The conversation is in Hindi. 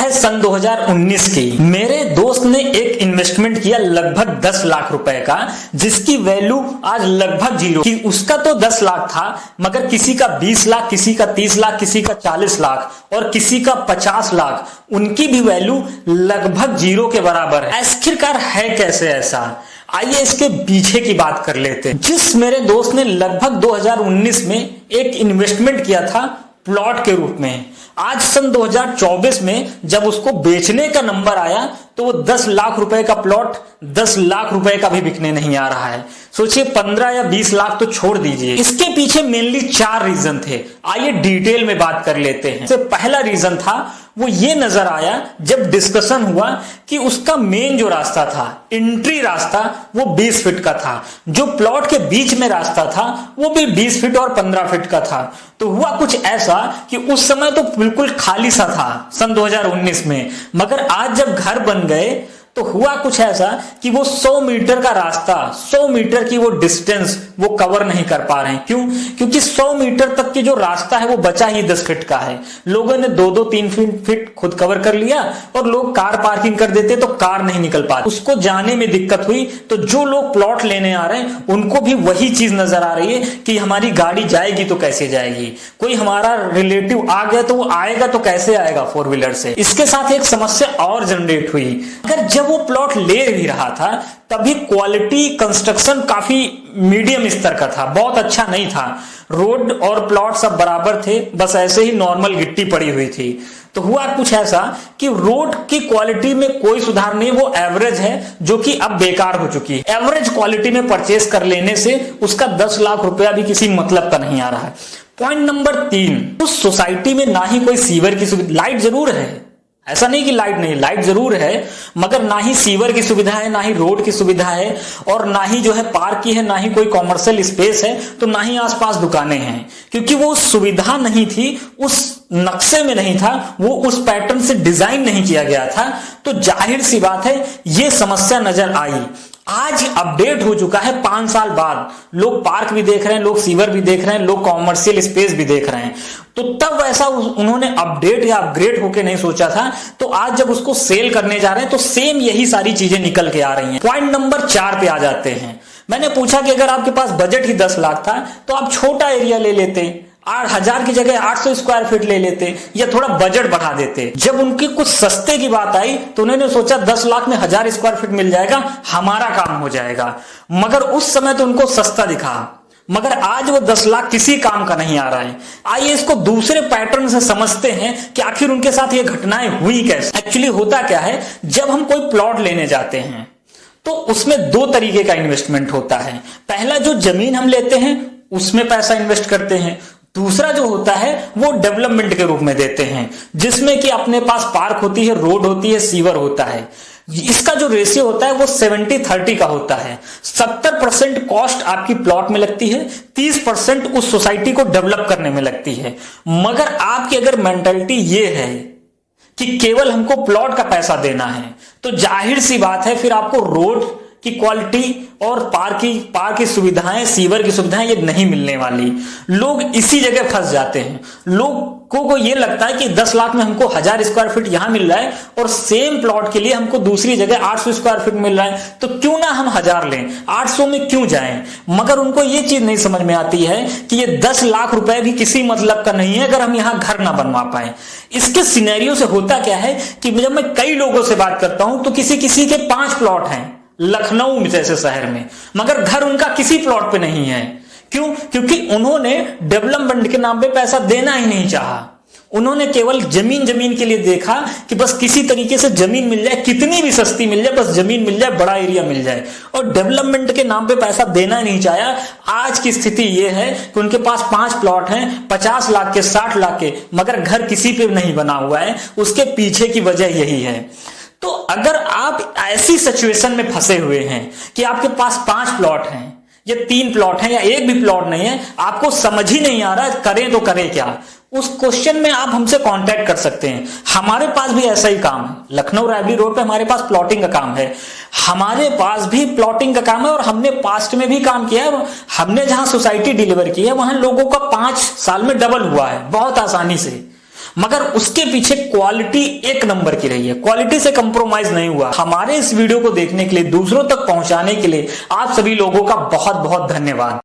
है सन 2019 की। मेरे दोस्त ने एक इन्वेस्टमेंट किया लगभग 10 लाख रुपए का, जिसकी वैल्यू आज लगभग जीरो की। उसका तो 10 लाख था, मगर किसी का 20 लाख, किसी का 30 लाख, किसी का 40 लाख और किसी का 50 लाख, उनकी भी वैल्यू लगभग जीरो के बराबर है। आखिरकार है कैसे ऐसा? आइए इसके पीछे की बात कर लेते हैं। जिस मेरे दोस्त ने लगभग 2019 में एक इन्वेस्टमेंट किया था प्लॉट के रूप में, आज सन 2024 में जब उसको बेचने का नंबर आया तो वो 10 लाख रुपए का प्लॉट 10 लाख रुपए का भी बिकने नहीं आ रहा है। सोचिए 15 या 20 लाख तो छोड़ दीजिए। इसके पीछे मेनली 4 रीजन थे। आइए डिटेल में बात कर लेते हैं। सबसे पहला रीजन था, वो ये नजर आया जब डिस्कशन हुआ कि उसका मेन जो रास्ता था, एंट्री रास्ता, वो 20 फीट का था। जो प्लॉट के बीच में रास्ता था वो भी 20 फीट और 15 फीट का था। तो हुआ कुछ ऐसा कि उस समय तो बिल्कुल खाली सा था सन 2019 में, मगर आज जब घर बन गए तो हुआ कुछ ऐसा कि वो 100 मीटर का रास्ता, 100 मीटर की वो डिस्टेंस वो कवर नहीं कर पा रहे हैं। क्यों? क्योंकि 100 मीटर तक की जो रास्ता है वो बचा ही 10 फीट का है। लोगों ने 2-2, 3 फीट खुद कवर कर लिया और लोग कार पार्किंग कर देते तो कार नहीं निकल पाती, उसको जाने में दिक्कत हुई। तो जो लोग प्लॉट लेने आ रहे हैं उनको भी वही चीज नजर आ रही है कि हमारी गाड़ी जाएगी तो कैसे जाएगी, कोई हमारा रिलेटिव आ गया तो वो आएगा तो कैसे आएगा 4 व्हीलर से। इसके साथ एक समस्या और जनरेट हुई। अगर जब वो प्लॉट ले भी रहा था तभी क्वालिटी कंस्ट्रक्शन काफी मीडियम स्तर का था, बहुत अच्छा नहीं था। रोड और प्लॉट सब बराबर थे, बस ऐसे ही नॉर्मल गिट्टी पड़ी हुई थी। तो हुआ कुछ ऐसा कि रोड की क्वालिटी में कोई सुधार नहीं, वो एवरेज है, जो कि अब बेकार हो चुकी है। एवरेज क्वालिटी में परचेस कर लेने से उसका 10 लाख रुपया भी किसी मतलब का नहीं आ रहा है। पॉइंट नंबर 3, उस सोसाइटी में ना ही कोई सीवर की सुविधा, लाइट जरूर है, ऐसा नहीं कि लाइट नहीं, लाइट जरूर है, मगर ना ही सीवर की सुविधा है, ना ही रोड की सुविधा है, और ना ही जो है पार्क की है, ना ही कोई कॉमर्शियल स्पेस है, तो ना ही आसपास दुकानें हैं। क्योंकि वो सुविधा नहीं थी, उस नक्शे में नहीं था, वो उस पैटर्न से डिजाइन नहीं किया गया था। तो जाहिर सी बात है ये समस्या नजर आई। आज अपडेट हो चुका है 5 साल बाद, लोग पार्क भी देख रहे हैं, लोग सीवर भी देख रहे हैं, लोग कॉमर्शियल स्पेस भी देख रहे हैं। तो तब ऐसा उन्होंने अपडेट या अपग्रेड होके नहीं सोचा था, तो आज जब उसको सेल करने जा रहे हैं तो सेम यही सारी चीजें निकल के आ रही हैं। पॉइंट नंबर 4 पे आ जाते हैं। मैंने पूछा कि अगर आपके पास बजट ही 10 लाख था तो आप छोटा एरिया ले लेते, 8,000 की जगह 800 स्क्वायर फीट ले लेते या थोड़ा बजट बढ़ा देते। जब उनकी कुछ सस्ते की बात आई तो उन्होंने सोचा 10 लाख में 1000 स्क्वायर फीट मिल जाएगा, हमारा काम हो जाएगा। मगर उस समय तो उनको सस्ता दिखा, मगर आज वो 10 लाख किसी काम का नहीं आ रहा है। आइए इसको दूसरे पैटर्न से समझते हैं कि आखिर उनके साथ ये घटनाएं हुई कैसे। एक्चुअली होता क्या है, जब हम कोई प्लॉट लेने जाते हैं तो उसमें 2 तरीके का इन्वेस्टमेंट होता है। पहला, जो जमीन हम लेते हैं उसमें पैसा इन्वेस्ट करते हैं। दूसरा जो होता है वो डेवलपमेंट के रूप में देते हैं, जिसमें कि अपने पास पार्क होती है, रोड होती है, सीवर होता है। इसका जो रेशियो होता है वो 70-30 का होता है। 70% कॉस्ट आपकी प्लॉट में लगती है, 30% उस सोसाइटी को डेवलप करने में लगती है। मगर आपकी अगर मेंटालिटी ये है कि केवल हमको प्लॉट का पैसा देना है, तो जाहिर सी बात है फिर आपको रोड की क्वालिटी और पार्क की सुविधाएं, सीवर की सुविधाएं ये नहीं मिलने वाली। लोग इसी जगह फंस जाते हैं। लोगों को ये लगता है कि 10 लाख में हमको 1000 स्क्वायर फीट यहां मिल रहा है और सेम प्लॉट के लिए हमको दूसरी जगह 800 स्क्वायर फीट मिल रहा है, तो क्यों ना हम 1000 लें, 800 में क्यों जाएं। मगर उनको ये चीज नहीं समझ में आती है कि ये 10 लाख रुपए भी किसी मतलब का नहीं है अगर हम यहां घर ना बनवा पाए। इसके सिनेरियो से होता क्या है कि जब मैं कई लोगों से बात करता हूं तो किसी किसी के 5 प्लॉट हैं लखनऊ जैसे शहर में, मगर घर उनका किसी प्लॉट पे नहीं है। क्यों? क्योंकि उन्होंने डेवलपमेंट के नाम पे पैसा देना ही नहीं चाहा। उन्होंने केवल जमीन के लिए देखा कि बस किसी तरीके से जमीन मिल जाए, कितनी भी सस्ती मिल जाए, बस जमीन मिल जाए, बड़ा एरिया मिल जाए, और डेवलपमेंट के नाम पे पैसा देना नहीं चाहा। आज की स्थिति यह है कि उनके पास 5 प्लॉट हैं, 50 लाख के, 60 लाख के, मगर घर किसी पे नहीं बना हुआ है। उसके पीछे की वजह यही है। तो अगर आप ऐसी सिचुएशन में फंसे हुए हैं कि आपके पास 5 प्लॉट हैं या 3 प्लॉट हैं या एक भी प्लॉट नहीं है, आपको समझ ही नहीं आ रहा करें तो करें क्या, उस क्वेश्चन में आप हमसे कांटेक्ट कर सकते हैं। हमारे पास भी ऐसा ही काम है। लखनऊ रायबरी रोड पे हमारे पास प्लॉटिंग का काम है, हमारे पास भी प्लॉटिंग का काम है, और हमने पास्ट में भी काम किया है। और हमने जहां सोसाइटी डिलीवर की है वहां लोगों का 5 साल में डबल हुआ है बहुत आसानी से। मगर उसके पीछे क्वालिटी एक नंबर की रही है, क्वालिटी से कंप्रोमाइज नहीं हुआ। हमारे इस वीडियो को देखने के लिए, दूसरों तक पहुंचाने के लिए आप सभी लोगों का बहुत बहुत धन्यवाद।